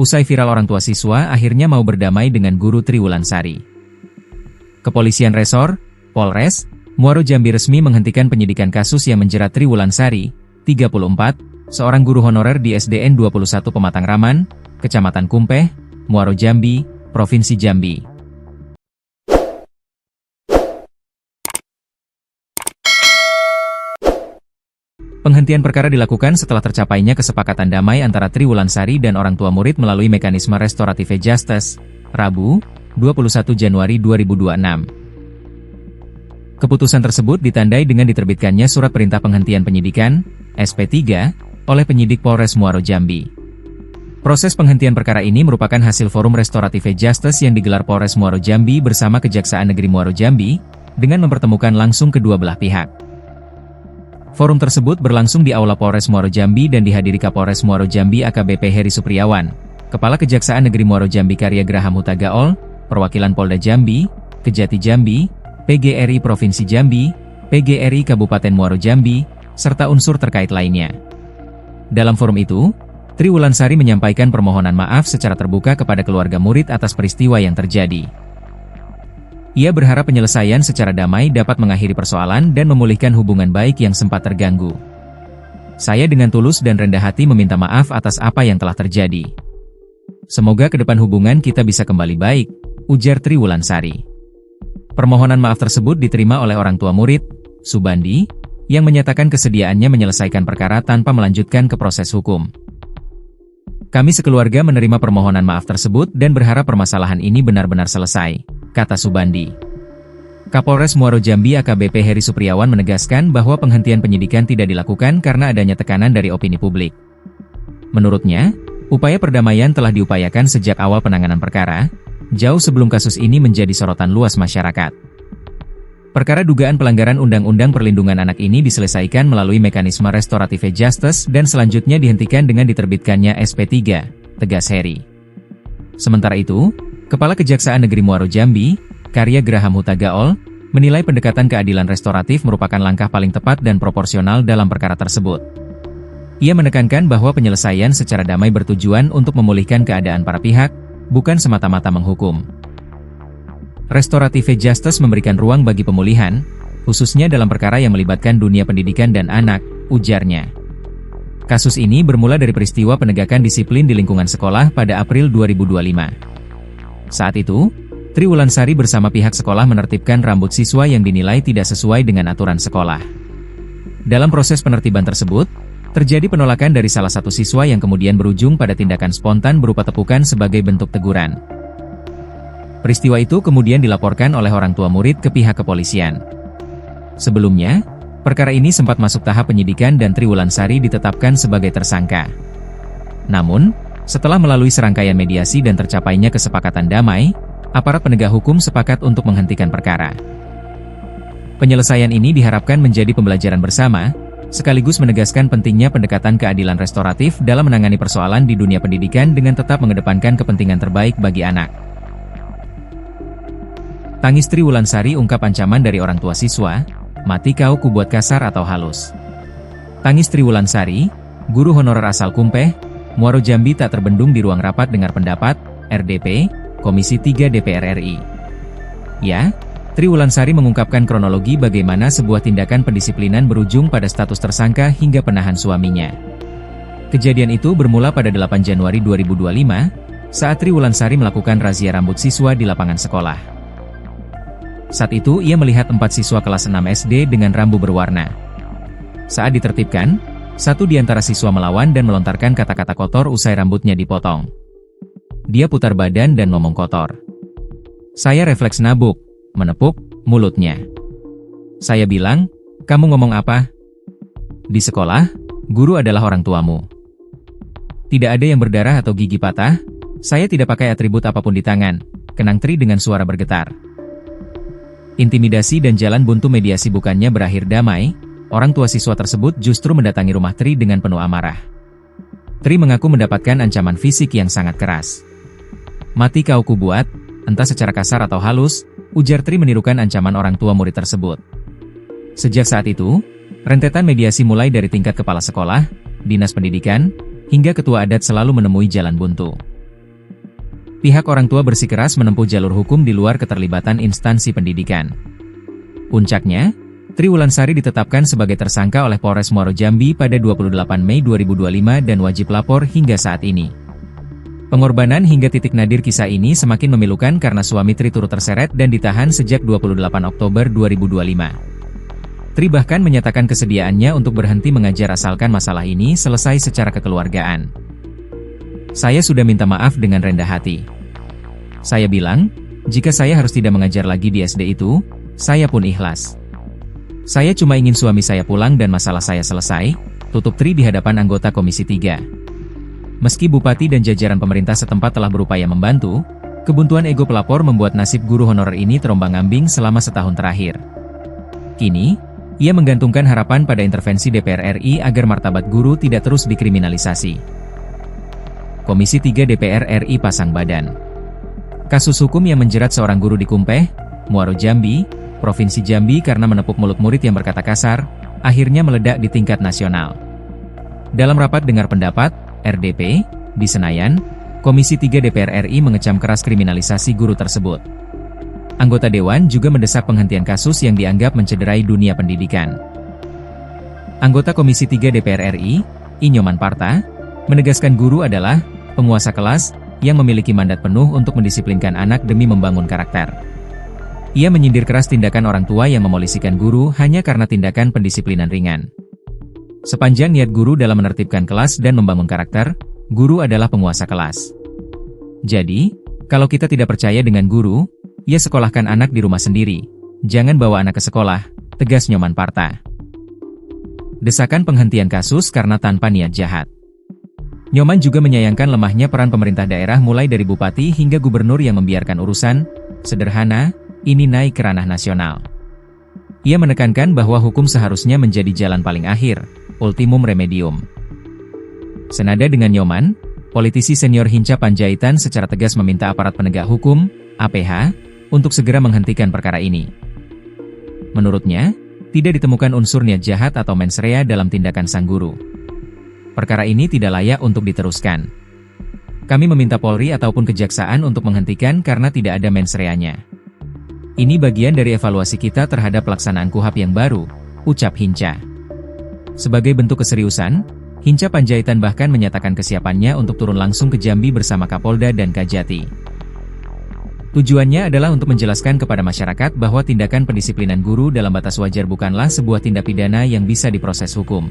Usai viral orang tua siswa akhirnya mau berdamai dengan guru Triwulansari. Kepolisian Resor, Polres, Muaro Jambi resmi menghentikan penyidikan kasus yang menjerat Triwulansari, 34, seorang guru honorer di SDN 21 Pematang Raman, Kecamatan Kumpeh, Muaro Jambi, Provinsi Jambi. Penghentian perkara dilakukan setelah tercapainya kesepakatan damai antara Triwulansari dan orang tua murid melalui mekanisme restoratif justice, Rabu, 21 Januari 2026. Keputusan tersebut ditandai dengan diterbitkannya Surat Perintah Penghentian Penyidikan, SP3, oleh penyidik Polres Muaro Jambi. Proses penghentian perkara ini merupakan hasil forum restoratif justice yang digelar Polres Muaro Jambi bersama Kejaksaan Negeri Muaro Jambi, dengan mempertemukan langsung kedua belah pihak. Forum tersebut berlangsung di Aula Polres Muaro Jambi dan dihadiri Kapolres Muaro Jambi AKBP Heri Supriawan, Kepala Kejaksaan Negeri Muaro Jambi Karya Graham Huta Gaol, Perwakilan Polda Jambi, Kejati Jambi, PGRI Provinsi Jambi, PGRI Kabupaten Muaro Jambi, serta unsur terkait lainnya. Dalam forum itu, Triwulansari menyampaikan permohonan maaf secara terbuka kepada keluarga murid atas peristiwa yang terjadi. Ia berharap penyelesaian secara damai dapat mengakhiri persoalan dan memulihkan hubungan baik yang sempat terganggu. Saya dengan tulus dan rendah hati meminta maaf atas apa yang telah terjadi. Semoga ke depan hubungan kita bisa kembali baik, ujar Triwulansari. Permohonan maaf tersebut diterima oleh orang tua murid, Subandi, yang menyatakan kesediaannya menyelesaikan perkara tanpa melanjutkan ke proses hukum. Kami sekeluarga menerima permohonan maaf tersebut dan berharap permasalahan ini benar-benar selesai, kata Subandi. Kapolres Muaro Jambi AKBP Heri Supriawan menegaskan bahwa penghentian penyidikan tidak dilakukan karena adanya tekanan dari opini publik. Menurutnya, upaya perdamaian telah diupayakan sejak awal penanganan perkara, jauh sebelum kasus ini menjadi sorotan luas masyarakat. Perkara dugaan pelanggaran Undang-Undang Perlindungan Anak ini diselesaikan melalui mekanisme restoratif justice dan selanjutnya dihentikan dengan diterbitkannya SP3, tegas Heri. Sementara itu, Kepala Kejaksaan Negeri Muaro Jambi, Karya Graham Huta Gaol, menilai pendekatan keadilan restoratif merupakan langkah paling tepat dan proporsional dalam perkara tersebut. Ia menekankan bahwa penyelesaian secara damai bertujuan untuk memulihkan keadaan para pihak, bukan semata-mata menghukum. Restoratif justice memberikan ruang bagi pemulihan, khususnya dalam perkara yang melibatkan dunia pendidikan dan anak, ujarnya. Kasus ini bermula dari peristiwa penegakan disiplin di lingkungan sekolah pada April 2025. Saat itu, Triwulansari bersama pihak sekolah menertibkan rambut siswa yang dinilai tidak sesuai dengan aturan sekolah. Dalam proses penertiban tersebut, terjadi penolakan dari salah satu siswa yang kemudian berujung pada tindakan spontan berupa tepukan sebagai bentuk teguran. Peristiwa itu kemudian dilaporkan oleh orang tua murid ke pihak kepolisian. Sebelumnya, perkara ini sempat masuk tahap penyidikan dan Triwulansari ditetapkan sebagai tersangka. Namun, setelah melalui serangkaian mediasi dan tercapainya kesepakatan damai, aparat penegak hukum sepakat untuk menghentikan perkara. Penyelesaian ini diharapkan menjadi pembelajaran bersama, sekaligus menegaskan pentingnya pendekatan keadilan restoratif dalam menangani persoalan di dunia pendidikan dengan tetap mengedepankan kepentingan terbaik bagi anak. Tangis Triwulansari ungkap ancaman dari orang tua siswa, mati kau kubuat kasar atau halus. Tangis Triwulansari, guru honorer asal Kumpeh, Muaro Jambi tak terbendung di ruang rapat dengar pendapat, RDP, Komisi 3 DPR RI. Ya, Triwulansari mengungkapkan kronologi bagaimana sebuah tindakan pendisiplinan berujung pada status tersangka hingga penahan suaminya. Kejadian itu bermula pada 8 Januari 2025, saat Triwulansari melakukan razia rambut siswa di lapangan sekolah. Saat itu ia melihat 4 siswa kelas 6 SD dengan rambu berwarna. Saat ditertibkan, satu di antara siswa melawan dan melontarkan kata-kata kotor usai rambutnya dipotong. Dia putar badan dan ngomong kotor. Saya refleks nabuk, menepuk mulutnya. Saya bilang, kamu ngomong apa? Di sekolah, guru adalah orang tuamu. Tidak ada yang berdarah atau gigi patah, saya tidak pakai atribut apapun di tangan, kenang Tri dengan suara bergetar. Intimidasi dan jalan buntu mediasi bukannya berakhir damai, orang tua siswa tersebut justru mendatangi rumah Tri dengan penuh amarah. Tri mengaku mendapatkan ancaman fisik yang sangat keras. Mati kau kubuat, entah secara kasar atau halus, ujar Tri menirukan ancaman orang tua murid tersebut. Sejak saat itu, rentetan mediasi mulai dari tingkat kepala sekolah, dinas pendidikan, hingga ketua adat selalu menemui jalan buntu. Pihak orang tua bersikeras menempuh jalur hukum di luar keterlibatan instansi pendidikan. Puncaknya, Tri Wulansari ditetapkan sebagai tersangka oleh Polres Muaro Jambi pada 28 Mei 2025 dan wajib lapor hingga saat ini. Pengorbanan hingga titik nadir kisah ini semakin memilukan karena suami Tri turut terseret dan ditahan sejak 28 Oktober 2025. Tri bahkan menyatakan kesediaannya untuk berhenti mengajar asalkan masalah ini selesai secara kekeluargaan. Saya sudah minta maaf dengan rendah hati. Saya bilang, jika saya harus tidak mengajar lagi di SD itu, saya pun ikhlas. Saya cuma ingin suami saya pulang dan masalah saya selesai, tutup Tri di hadapan anggota Komisi 3. Meski Bupati dan jajaran pemerintah setempat telah berupaya membantu, kebuntuan ego pelapor membuat nasib guru honorer ini terombang-ambing selama setahun terakhir. Kini, ia menggantungkan harapan pada intervensi DPR RI agar martabat guru tidak terus dikriminalisasi. Komisi 3 DPR RI pasang badan. Kasus hukum yang menjerat seorang guru di Kumpeh, Muaro Jambi, Provinsi Jambi karena menepuk mulut murid yang berkata kasar, akhirnya meledak di tingkat nasional. Dalam rapat dengar pendapat, RDP, di Senayan, Komisi 3 DPR RI mengecam keras kriminalisasi guru tersebut. Anggota Dewan juga mendesak penghentian kasus yang dianggap mencederai dunia pendidikan. Anggota Komisi 3 DPR RI, Inyoman Parta, menegaskan guru adalah penguasa kelas yang memiliki mandat penuh untuk mendisiplinkan anak demi membangun karakter. Ia menyindir keras tindakan orang tua yang memolisikan guru hanya karena tindakan pendisiplinan ringan. Sepanjang niat guru dalam menertibkan kelas dan membangun karakter, guru adalah penguasa kelas. Jadi, kalau kita tidak percaya dengan guru, ya sekolahkan anak di rumah sendiri. Jangan bawa anak ke sekolah, tegas Nyoman Parta. Desakan penghentian kasus karena tanpa niat jahat. Nyoman juga menyayangkan lemahnya peran pemerintah daerah mulai dari bupati hingga gubernur yang membiarkan urusan sederhana ini naik ke ranah nasional. Ia menekankan bahwa hukum seharusnya menjadi jalan paling akhir, ultimum remedium. Senada dengan Nyoman, politisi senior Hinca Panjaitan secara tegas meminta aparat penegak hukum, APH, untuk segera menghentikan perkara ini. Menurutnya, tidak ditemukan unsur niat jahat atau mens rea dalam tindakan sang guru. Perkara ini tidak layak untuk diteruskan. Kami meminta Polri ataupun Kejaksaan untuk menghentikan karena tidak ada mens rea-nya. Ini bagian dari evaluasi kita terhadap pelaksanaan KUHP yang baru, ucap Hinca. Sebagai bentuk keseriusan, Hinca Panjaitan bahkan menyatakan kesiapannya untuk turun langsung ke Jambi bersama Kapolda dan Kajati. Tujuannya adalah untuk menjelaskan kepada masyarakat bahwa tindakan pendisiplinan guru dalam batas wajar bukanlah sebuah tindak pidana yang bisa diproses hukum.